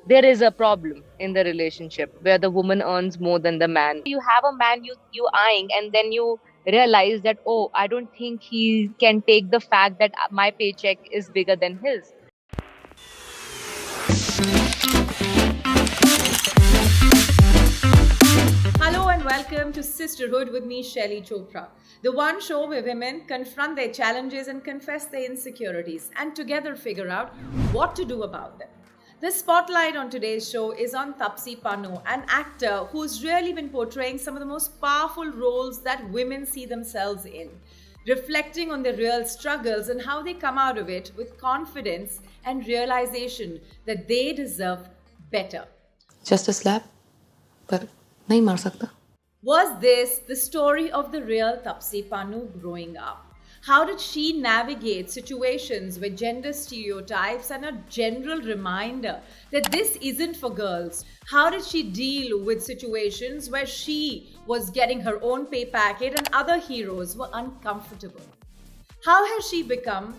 there is a problem in the relationship where the woman earns more than the man. You have a man you eyeing, and then you realize that, oh, I don't think he can take the fact that my paycheck is bigger than his. Hello and welcome to Sisterhood with me, Shaili Chopra, the one show where women confront their challenges and confess their insecurities and together figure out what to do about them. The spotlight on today's show is on Taapsee Pannu, an actor who's really been portraying some of the most powerful roles that women see themselves in, reflecting on their real struggles and how they come out of it with confidence and realization that they deserve better. Just slap पर नहीं मार सकता. Was this the story of the real Taapsee Pannu growing up? How did she navigate situations with gender stereotypes and a general reminder that this isn't for girls? How did she deal with situations where she was getting her own pay packet and other heroes were uncomfortable? How has she become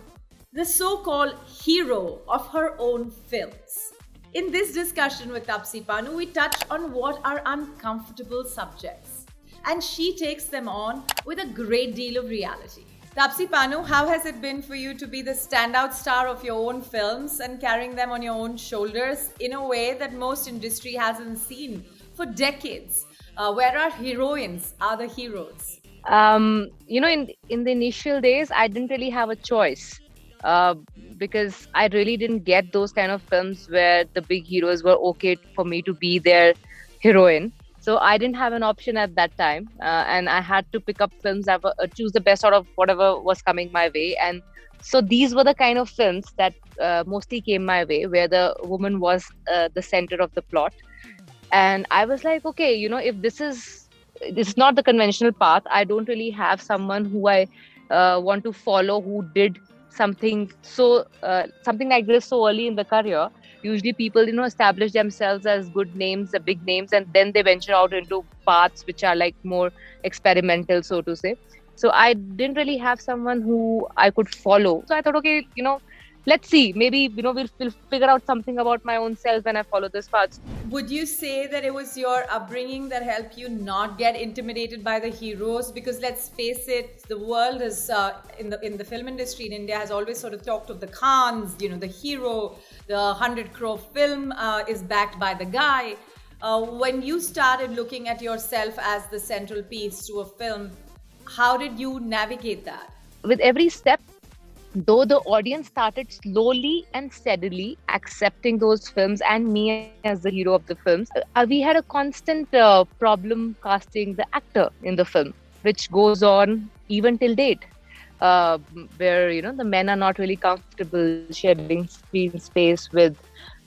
the so-called hero of her own films? In this discussion with Taapsee Pannu, we touch on what are uncomfortable subjects, and she takes them on with a great deal of reality. Taapsee Pannu, how has it been for you to be the standout star of your own films and carrying them on your own shoulders in a way that most industry hasn't seen for decades, where our heroines are the heroes? In the initial days, I didn't really have a choice. uh, because I really didn't get those kind of films where the big heroes were okay for me to be their heroine. So I didn't have an option at that time, and I had to pick up films that choose the best out of whatever was coming my way. And so these were the kind of films that mostly came my way, where the woman was the center of the plot. And I was like, okay, if this is not the conventional path, I don't really have someone who I want to follow, who did something like this so early in the career. Usually people establish themselves as good names, the big names, and then they venture out into paths which are like more experimental, so to say. So I didn't really have someone who I could follow, so I thought, okay, let's see, maybe we'll figure out something about my own self when I follow this path. Would you say that it was your upbringing that helped you not get intimidated by the heroes? Because let's face it, the world is in the film industry in India has always sort of talked of the Khans. The hero, the 100 crore film is backed by the guy. When you started looking at yourself as the central piece to a film, how did you navigate that? With every step, though, the audience started slowly and steadily accepting those films and me as the hero of the films, we had a constant problem casting the actor in the film, which goes on even till date, uh, where the men are not really comfortable sharing screen space with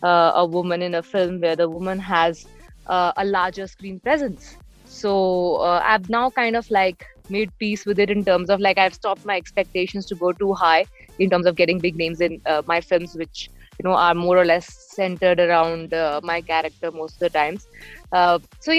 a woman in a film where the woman has a larger screen presence. So I've now kind of like made peace with it, in terms of like I've stopped my expectations to go too high in terms of getting big names in my films, which are more or less centered around my character most of the times. So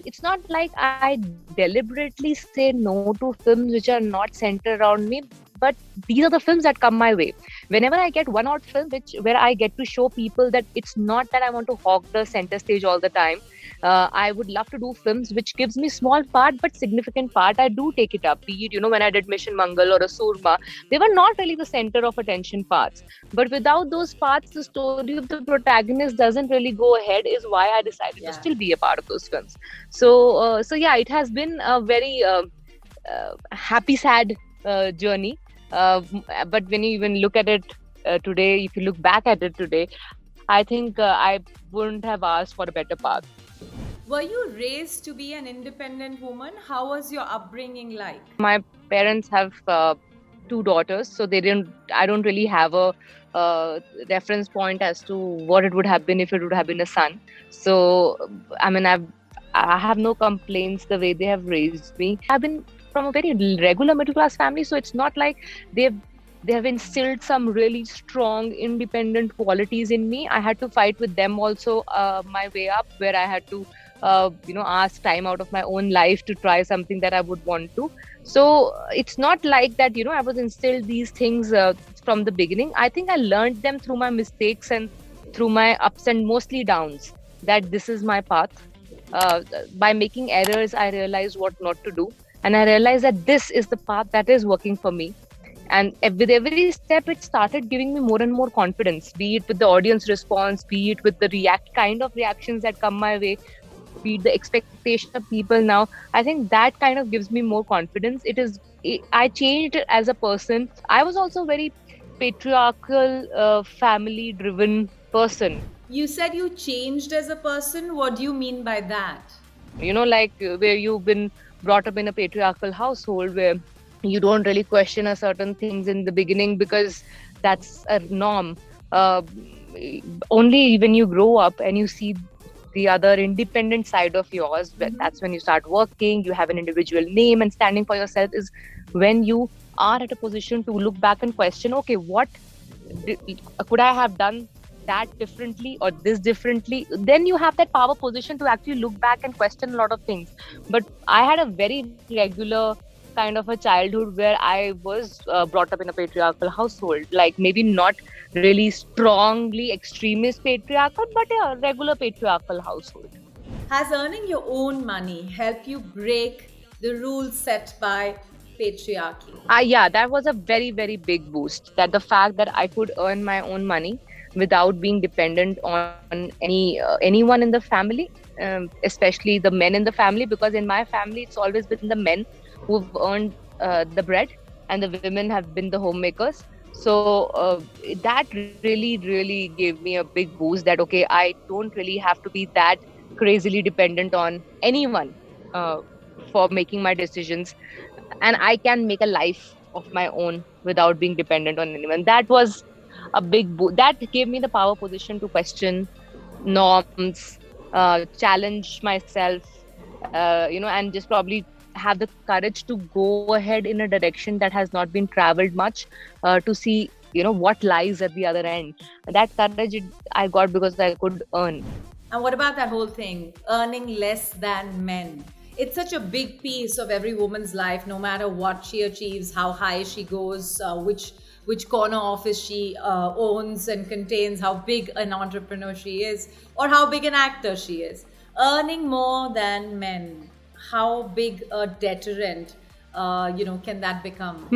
it's not like I deliberately say no to films which are not centered around me, but these are the films that come my way. Whenever I get one odd film where I get to show people that it's not that I want to hog the center stage all the time. I would love to do films which gives me small part but significant part. I do take it up. Be it, when I did Mission Mangal or a Surma, they were not really the center of attention parts. But without those parts, the story of the protagonist doesn't really go ahead, is why I decided to still be a part of those films. So it has been a very happy, sad journey. But when you even look at it today, if you look back at it today, I think I wouldn't have asked for a better path. Were you raised to be an independent woman? How was your upbringing like? My parents have two daughters, so I don't really have a reference point as to what it would have been if it would have been a son. So I mean, I have no complaints the way they have raised me. I've been from a very regular middle class family, so it's not like they have instilled some really strong independent qualities in me. I had to fight with them also my way up, where I had to ask time out of my own life to try something that I would want to. So it's not like that I was instilled these things from the beginning. I think I learned them through my mistakes and through my ups and mostly downs, that this is my path. By making errors, I realized what not to do. And I realized that this is the path that is working for me. And with every step, it started giving me more and more confidence, be it with the audience response, be it with the kind of reactions that come my way, be it the expectation of people now. I think that kind of gives me more confidence. I changed as a person. I was also very patriarchal, family driven person. You said you changed as a person. What do you mean by that? Like where you've been brought up in a patriarchal household where you don't really question a certain things in the beginning because that's a norm. uh, Only when you grow up and you see the other independent side of yours, that's when you start working, you have an individual name and standing for yourself, is when you are at a position to look back and question, okay, what could I have done that differently or this differently? Then you have that power position to actually look back and question a lot of things. But I had a very regular kind of a childhood where I was brought up in a patriarchal household, like maybe not really strongly extremist patriarchal, but a regular patriarchal household. Has earning your own money helped you break the rules set by patriarchy? Yeah, that was a very, very big boost. That the fact that I could earn my own money without being dependent on anyone in the family, especially the men in the family, because in my family it's always been the men who've earned the bread, and the women have been the homemakers. So that really, really gave me a big boost. That okay, I don't really have to be that crazily dependent on anyone for making my decisions, and I can make a life of my own without being dependent on anyone. That was a that gave me the power position to question norms, challenge myself, and just probably have the courage to go ahead in a direction that has not been traveled much, to see what lies at the other end. That courage I got because I could earn. And what about that whole thing, earning less than men? It's such a big piece of every woman's life, no matter what she achieves, how high she goes, which corner office she owns and contains, how big an entrepreneur she is, or how big an actor she is. Earning more than men, how big a deterrent, can that become?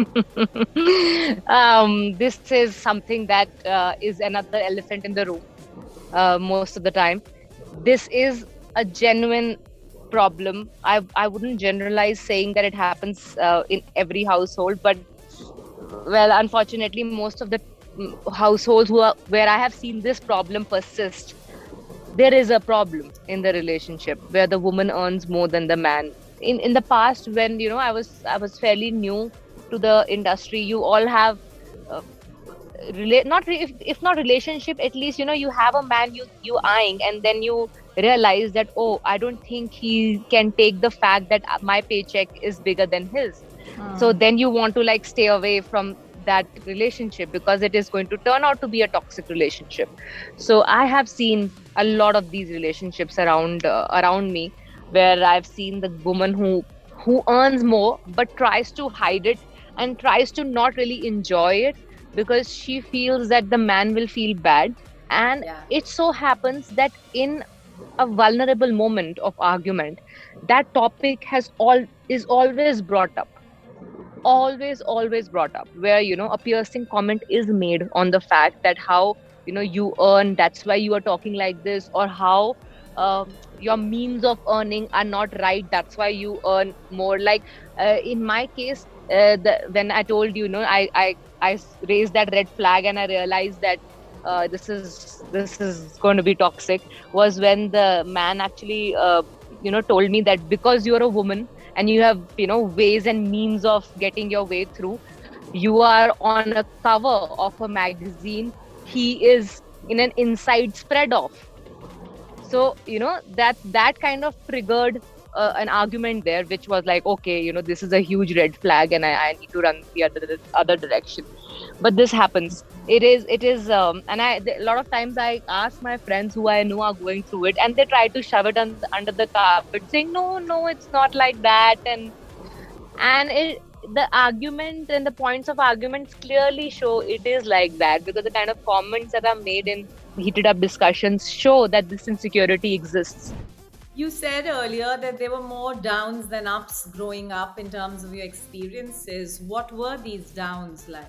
This is something that is another elephant in the room most of the time. This is a genuine problem. I wouldn't generalize saying that it happens in every household, but well, unfortunately, most of the households where I have seen this problem persist, there is a problem in the relationship where the woman earns more than the man. In the past, when I was fairly new to the industry, you all have uh, not if not relationship, at least you have a man you eyeing, and then you realize that, oh, I don't think he can take the fact that my paycheck is bigger than his. So then you want to like stay away from that relationship because it is going to turn out to be a toxic relationship. So I have seen a lot of these relationships around me, where I've seen the woman who earns more but tries to hide it and tries to not really enjoy it because she feels that the man will feel bad. And Yeah. it so happens that in a vulnerable moment of argument, that topic is always brought up, always brought up, where a piercing comment is made on the fact that how you earn, that's why you are talking like this, or how your means of earning are not right, that's why you earn more. Like in my case, when I told I raised that red flag and I realized that this is going to be toxic, was when the man actually told me that because you're a woman and you have ways and means of getting your way through, you are on a cover of a magazine, he is in an inside spread off. So that kind of triggered an argument there, which was like, okay, this is a huge red flag and I need to run the other direction. But this happens. It is and a lot of times I ask my friends who I know are going through it, and they try to shove it under the carpet, saying no, it's not like that. And the argument and the points of arguments clearly show it is like that, because the kind of comments that are made in heated up discussions show that this insecurity exists. You said earlier that there were more downs than ups growing up in terms of your experiences. What were these downs like?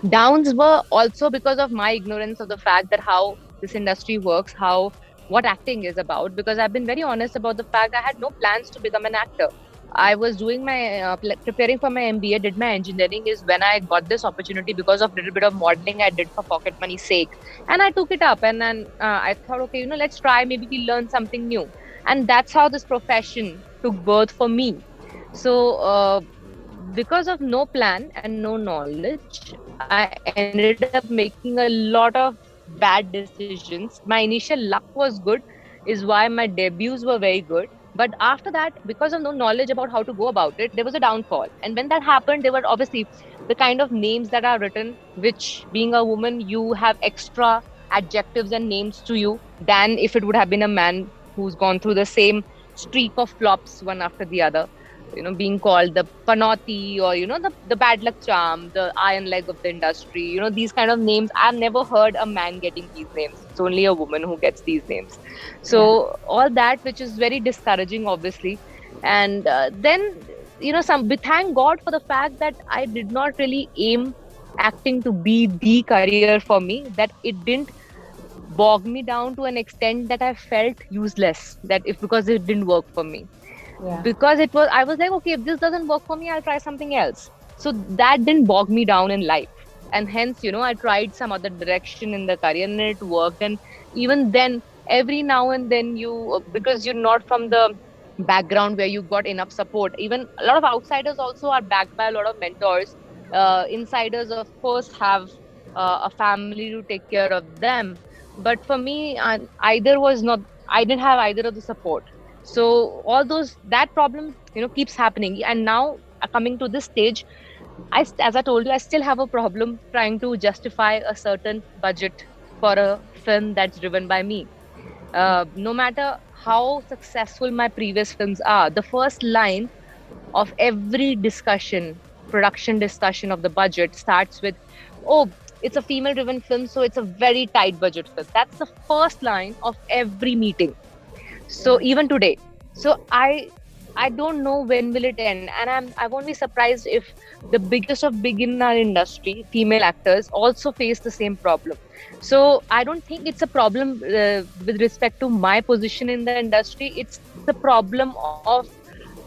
Downs were also because of my ignorance of the fact that how this industry works, how what acting is about. Because I've been very honest about the fact I had no plans to become an actor. I was doing my preparing for my MBA, did my engineering is when I got this opportunity because of a little bit of modeling I did for pocket money's sake, and I took it up, and then I thought, okay, let's try, maybe we learn something new, and that's how this profession took birth for me. So because of no plan and no knowledge, I ended up making a lot of bad decisions. My initial luck was good, is why my debuts were very good. But after that, because of no knowledge about how to go about it, there was a downfall. And when that happened, there were obviously the kind of names that are written, which being a woman, you have extra adjectives and names to you than if it would have been a man who's gone through the same streak of flops one after the other, being called the panoti, or the bad luck charm, the iron leg of the industry, these kind of names. I've never heard a man getting these names. It's only a woman who gets these names. Yeah. So all that, which is very discouraging, obviously. And then some we thank God for the fact that I did not really aim acting to be the career for me, that it didn't bog me down to an extent that I felt useless, that if because it didn't work for me, Yeah. because I was like, okay, if this doesn't work for me, I'll try something else. So that didn't bog me down in life, and hence I tried some other direction in the career and it worked. And even then, every now and then, because you're not from the background where you got enough support, even a lot of outsiders also are backed by a lot of mentors. Insiders of course have a family to take care of them, but for me, either was not, I didn't have either of the support. So all those, that problem keeps happening. And now, coming to this stage, as I told you, I still have a problem trying to justify a certain budget for a film that's driven by me. No matter how successful my previous films are, the first line of every discussion, production discussion of the budget, starts with, oh, it's a female driven film, so it's a very tight budget film. That's the first line of every meeting. So even today, so I don't know when will it end, and I won't be surprised if the biggest of big in our industry, female actors, also face the same problem. So I don't think it's a problem with respect to my position in the industry. It's the problem of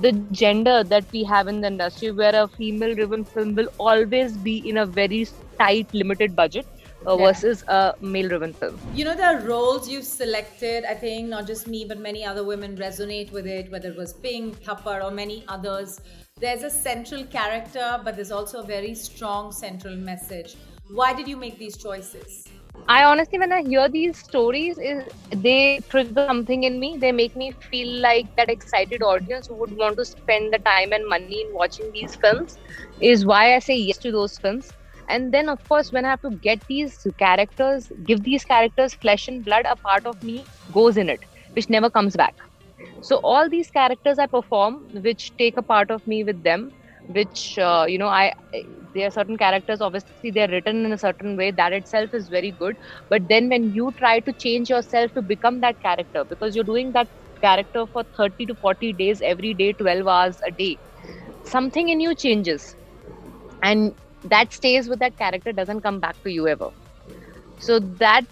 the gender that we have in the industry, where a female driven film will always be in a very tight limited budget Yeah. versus a male driven film. The roles you've selected, I think not just me, but many other women resonate with it, whether it was Pink, Thappad, or many others. There's a central character, but there's also a very strong central message. Why did you make these choices? I honestly, when I hear these stories, they trigger something in me. They make me feel like that excited audience who would want to spend the time and money in watching these films, is why I say yes to those films. And then, of course, when I have to get these characters, give these characters flesh and blood, a part of me goes in it, which never comes back. So all these characters I perform, which take a part of me with them, which there are certain characters, obviously they're written in a certain way, that itself is very good. But then when you try to change yourself to become that character, because you're doing that character for 30 to 40 days every day, 12 hours a day, something in you changes, and that stays with that character, doesn't come back to you ever. So that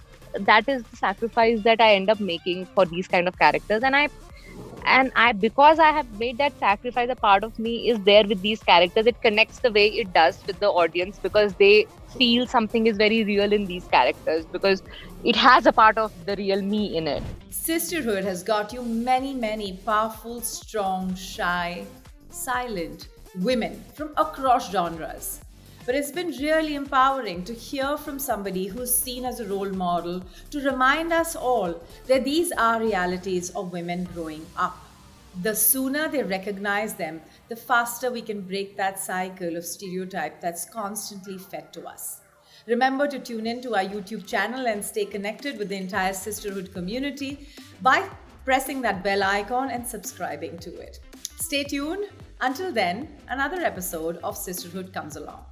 is the sacrifice that I end up making for these kind of characters. And I because I have made that sacrifice, a part of me is there with these characters. It connects the way it does with the audience, because they feel something is very real in these characters, because it has a part of the real me in it. Sisterhood has got you many, many powerful, strong, shy, silent women from across genres. But it's been really empowering to hear from somebody who's seen as a role model, to remind us all that these are realities of women growing up. The sooner they recognize them, the faster we can break that cycle of stereotype that's constantly fed to us. Remember to tune in to our YouTube channel and stay connected with the entire Sisterhood community by pressing that bell icon and subscribing to it. Stay tuned. Until then, another episode of Sisterhood comes along.